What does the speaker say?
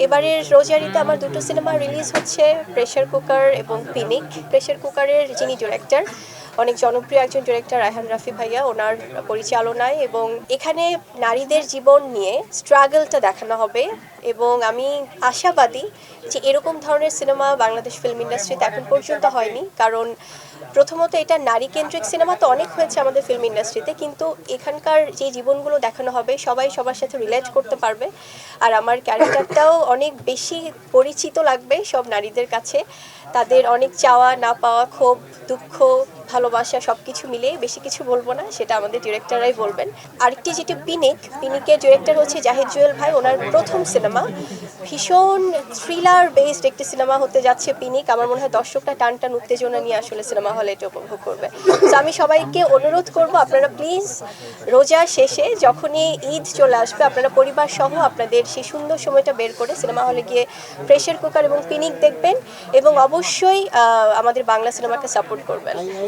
এবারের রোজারিতে আমার দুটো সিনেমা রিলিজ হচ্ছে, প্রেসার কুকার এবং পিনিক। প্রেসার কুকারের যিনি ডিরেক্টর, অনেক জনপ্রিয় একজন ডিরেক্টর রায়হান রাফি ভাইয়া, ওনার পরিচালনায়, এবং এখানে নারীদের জীবন নিয়ে স্ট্রাগলটা দেখানো হবে। এবং আমি আশাবাদী যে এরকম ধরনের সিনেমা বাংলাদেশ ফিল্ম ইন্ডাস্ট্রিতে এখন পর্যন্ত হয়নি। কারণ প্রথমত এটা নারী কেন্দ্রিক সিনেমা তো অনেক হয়েছে আমাদের ফিল্ম ইন্ডাস্ট্রিতে, কিন্তু এখানকার যে জীবনগুলো দেখানো হবে সবাই সবার সাথে রিলেট করতে পারবে। আর আমার ক্যারেক্টারটাও অনেক বেশি পরিচিত লাগবে সব নারীদের কাছে। তাদের অনেক চাওয়া না পাওয়া, ক্ষোভ, দুঃখ, ভালোবাসা সব কিছু মিলিয়ে, বেশি কিছু বলবো না, সেটা আমাদের ডিরেক্টররাই বলবেন। আরেকটি যেটি পিনিকের ডিরেক্টর হচ্ছে জাহিদ জুয়েল ভাই, ওনার প্রথম সিনেমা, ভীষণ থ্রিলার বেসড একটি সিনেমা হতে যাচ্ছে পিনিক। আমার মনে হয় দর্শকরা টান টান উত্তেজনা নিয়ে আসলে সিনেমা হলে এটা উপভোগ করবে। তো আমি সবাইকে অনুরোধ করব, আপনারা প্লিজ রোজা শেষে যখনই ঈদ চলে আসবে, আপনারা পরিবার সহ আপনাদের সেই সুন্দর সময়টা বের করে সিনেমা হলে গিয়ে প্রেসার কুকার এবং পিনিক দেখবেন, এবং অবশ্যই আমাদের বাংলা সিনেমাকে সাপোর্ট করবেন।